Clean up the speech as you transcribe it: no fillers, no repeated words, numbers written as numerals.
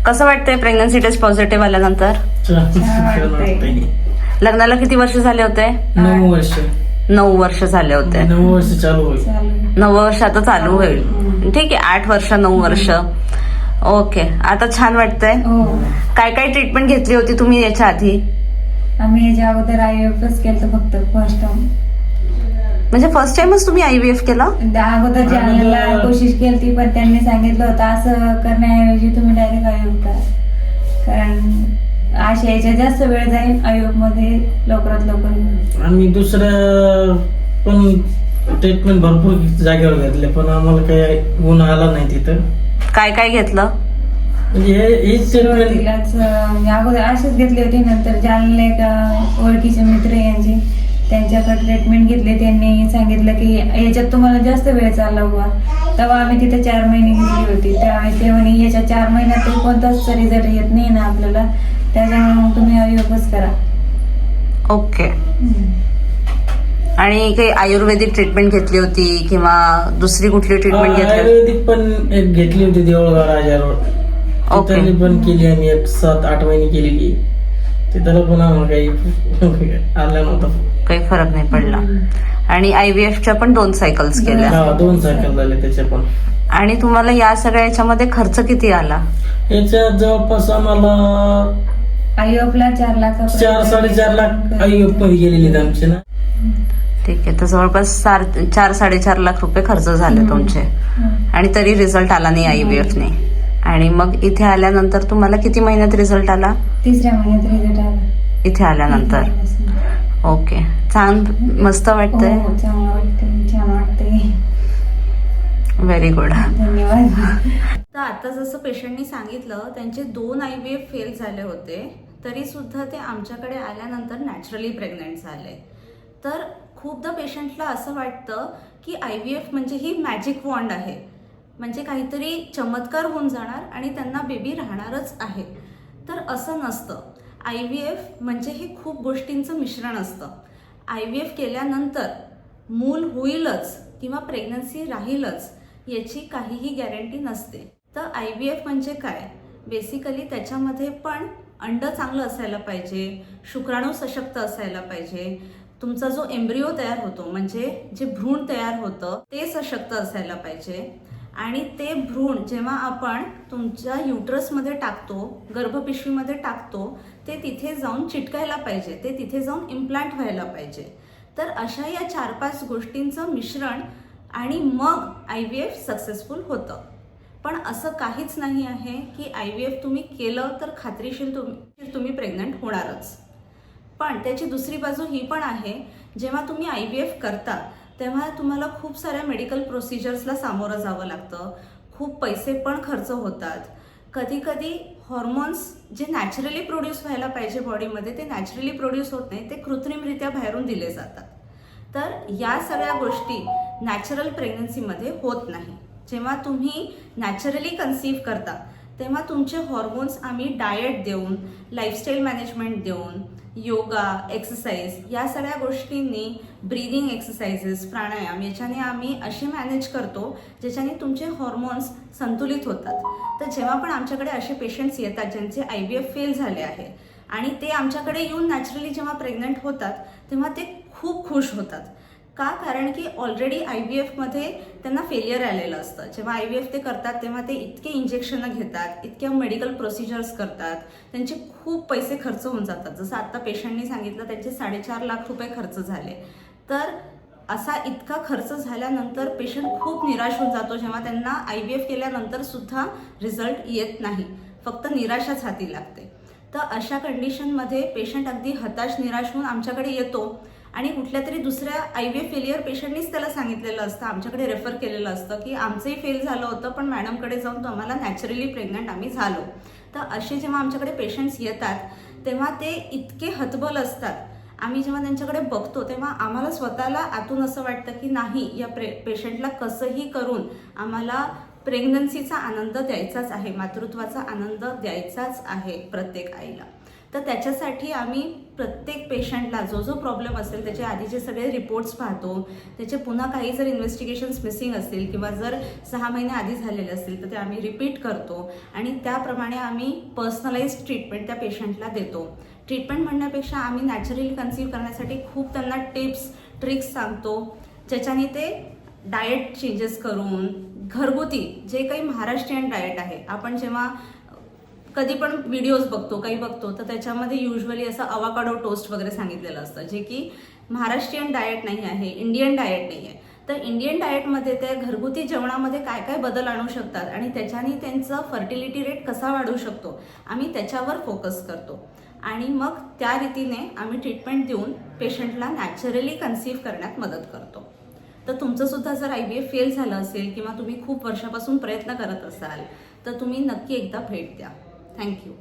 कसं वाटतंय pregnancy taste positive आल्यानंतर? लग्नाला किती वर्ष झाले होते? 9 वर्ष. 9 वर्ष झाले होते. 9 वर्ष चालू होईल. 9 वर्ष आता चालू होईल. ठीक आहे, 8 वर्ष 9 वर्ष. ओके, आता छान वाटतंय. काय काय ट्रीटमेंट घेतली होती तुम्ही याच्या आधी? आम्ही याच्या अगोदर IVF केलं फक्त फर्स्ट टाइम. म्हणजे फर्स्ट टाइमच तुम्ही IVF केला? अगोदर जाण्याला कोशिश केली पण त्यांनी सांगितलं होतं असं करण्याऐवजी तुम्ही डायरेक्ट IVF करा, कारण अशा याच्या जास्त वेळ जाईल, IVF मध्ये लवकरात लवकर. आम्ही दुसऱ्या पण ट्रीटमेंट भरपूर जागेवर घेतले पण आम्हाला काही गुण आला नाही तिथं. काय काय घेतलं? म्हणजे हेच ट्रीटमेंट सुरुवातीलाच अगोदर असेच घेतले होते. नंतर जालने एक ओळखीचे मित्र यांचे त्यांच्याकडे ट्रीटमेंट घेतले. त्यांनी सांगितलं की याच्यात तुम्हाला जास्त वेळ चालला हुआ. तेव्हा आम्ही तिथे 4 महिने घेतली होती. त्यावेळेस ते म्हणे याच्या 4 महिन्यात कोणताच रिझल्ट येत नाही ना आपल्याला, त्याच्यामुळे मग तुम्ही IVFच करा. ओके. आणि काही आयुर्वेदिक ट्रीटमेंट घेतली होती किंवा दुसरी कुठली ट्रीटमेंट घेतली? आयुर्वेदिक पण एक घेतली होती देऊळगाव राजारोड. ओके. तिथली पण केली आम्ही 7-8 महिने केलेली. तिथं पण आम्हाला काही आलं नव्हतं, काही फरक नाही पडला. आणि IVFच्या पण 2 सायकल्स केल्या. 2 सायकल झाले त्याच्या पण. आणि तुम्हाला या सगळ्या याच्यामध्ये खर्च किती आला? याच्यात जवळपास आम्हाला IVFला 4 लाख 4-4.5 लाख IVF मध्ये गेलेले आमचे ना. ठीक आहे, तर जवळपास 4-4.5 लाख रुपये खर्च झाले तुमचे. आणि तरी रिझल्ट आला नाही IVFने. आणि मग इथे आल्यानंतर तुम्हाला किती महिन्यात रिझल्ट आला? 3ऱ्या महिन्यात रिझल्ट आला इथे आल्यानंतर. ओके, छान, मस्त वाटतंय. चांगलं वाटतंय, छान वाटतंय. Very good. धन्यवाद. तर आता जसं पेशंटनी सांगितलं त्यांचे 2 IVF फेल झाले होते, तरी सुद्धा ते आमच्याकडे आल्यानंतर नॅचरली प्रेग्नंट झाले. तर खूपदा पेशंटला असं वाटतं की IVF म्हणजे ही मॅजिक वॉन्ड आहे, म्हणजे काहीतरी चमत्कार होऊन जाणार आणि त्यांना बेबी राहणारच आहे. तर असं नसतं. IVF म्हणजे हे खूप गोष्टींचं मिश्रण असतं. IVF केल्यानंतर मूल होईलच किंवा प्रेग्नन्सी राहीलच याची काहीही गॅरंटी नसते. तर IVF म्हणजे काय? बेसिकली त्याच्यामध्ये पण अंड चांगलं असायला पाहिजे, शुक्राणू सशक्त असायला पाहिजे, तुमचा जो एम्ब्रिओ तयार होतो म्हणजे जे भ्रूण तयार होतं ते सशक्त असायला पाहिजे. आणि ते भ्रूण जेव्हा आपण तुमच्या युट्रसमध्ये टाकतो, गर्भपिशवीमध्ये टाकतो, ते तिथे जाऊन चिटकायला पाहिजे, ते तिथे जाऊन इम्प्लांट व्हायला पाहिजे. तर अशा या 4-5 गोष्टींचं मिश्रण आणि मग IVF सक्सेसफुल होतं. पण असं काहीच नाही आहे की IVF तुम्ही केलं तर खात्रीशीर तुम्ही प्रेग्नंट होणारच. पण त्याची दुसरी बाजू ही पण आहे, जेव्हा तुम्ही IVF करता तेव्हा तुम्हाला खूप साऱ्या मेडिकल प्रोसिजर्सला सामोरं जावं लागतं, खूप पैसे पण खर्च होतात. कधी कधी हॉर्मोन्स जे नॅचरली प्रोड्यूस व्हायला पाहिजे बॉडीमध्ये ते नॅचरली प्रोड्यूस होत नाही, ते कृत्रिमरित्या बाहेरून दिले जातात. तर या सगळ्या गोष्टी नॅचरल प्रेग्नन्सीमध्ये होत नाही. जेव्हा तुम्ही नॅचरली कन्सीव्ह करता तेव्हा तुमचे हॉर्मोन्स आम्ही डाएट देऊन, लाईफस्टाईल मॅनेजमेंट देऊन, योगा, एक्सरसाइज या सगळ्या गोष्टींनी, ब्रीदिंग एक्सरसाइजेस, प्राणायाम याच्याने आम्ही असे मॅनेज करतो ज्याच्याने तुमचे हॉर्मोन्स संतुलित होतात. तर जेव्हा पण आमच्याकडे असे पेशंट्स येतात ज्यांचे IVF फेल झाले आहे आणि ते आमच्याकडे येऊन नॅचरली जेव्हा प्रेग्नंट होतात तेव्हा ते खूप खुश होतात. का? कारण की ऑलरेडी IVFमध्ये त्यांना फेलियर आलेलं असतं. जेव्हा IVF ते करतात तेव्हा ते इतके इंजेक्शन घेतात, इतक्या मेडिकल प्रोसिजर्स करतात, त्यांचे खूप पैसे खर्च होऊन जातात. जसं आत्ता पेशंटनी सांगितलं त्यांचे 4.5 लाख रुपये खर्च झाले. तर असा इतका खर्च झाल्यानंतर पेशंट खूप निराश होऊन जातो जेव्हा त्यांना IVF केल्यानंतर सुद्धा रिझल्ट येत नाही, फक्त निराशाच हाती लागते. तर अशा कंडिशनमध्ये पेशंट अगदी हताश निराश होऊन आमच्याकडे येतो आणि कुठल्या तरी दुसऱ्या IVF फेलियर पेशंटनीच त्याला सांगितलेलं असतं, आमच्याकडे रेफर केलेलं असतं की आमचंही फेल झालं होतं पण मॅडमकडे जाऊन तो आम्हाला नॅचरली प्रेग्नंट आम्ही झालो. तर असे जेव्हा आमच्याकडे पेशंट्स येतात तेव्हा ते इतके हतबल असतात. आम्ही जेव्हा त्यांच्याकडे बघतो तेव्हा आम्हाला स्वतःला आतून असं वाटतं की नाही, या पेशंटला कसंही करून आम्हाला प्रेग्नन्सीचा आनंद द्यायचाच आहे, मातृत्वाचा आनंद द्यायचाच आहे प्रत्येक आईला. तर त्याच्यासाठी आम्ही प्रत्येक पेशंटला जो जो प्रॉब्लेम असेल त्याचे आधीचे सगळे रिपोर्ट्स पाहतो, त्याचे पुन्हा काही जर इन्व्हेस्टिगेशन्स मिसिंग असतील किंवा जर 6 महिने आधी झालेले असतील तर ते आम्ही रिपीट करतो आणि त्याप्रमाणे आम्ही पर्सनलाइज्ड ट्रीटमेंट त्या पेशंटला देतो. ट्रीटमेंट म्हणण्यापेक्षा आम्ही नॅचरली कन्सीव्ह करण्यासाठी खूप त्यांना टिप्स ट्रिक्स सांगतो, ज्याच्याने ते डाएट चेंजेस करून घरगुती जे काही महाराष्ट्रीयन डाएट आहे, आपण जेव्हा कधी पण व्हिडिओज बघतो काही बघतो तर त्याच्यामध्ये युजली असं अवाकाडो टोस्ट वगैरे सांगितलेलं असतं, जे की महाराष्ट्रीयन डाएट नाही आहे, इंडियन डाएट नाही आहे. तर इंडियन डाएटमध्ये ते घरगुती जेवणामध्ये काय काय बदल आणू शकतात आणि त्याच्याने त्यांचं फर्टिलिटी रेट कसा वाढवू शकतो, आम्ही त्याच्यावर फोकस करतो आणि मग त्या रीतीने आम्ही ट्रीटमेंट देऊन पेशंटला नॅचरली कन्सीव्ह करण्यात मदत करतो. तर तुमचं सुद्धा जर IVF फेल झालं असेल किंवा तुम्ही खूप वर्षापासून प्रयत्न करत असाल तर तुम्ही नक्की एकदा भेट द्या. थँक्यू.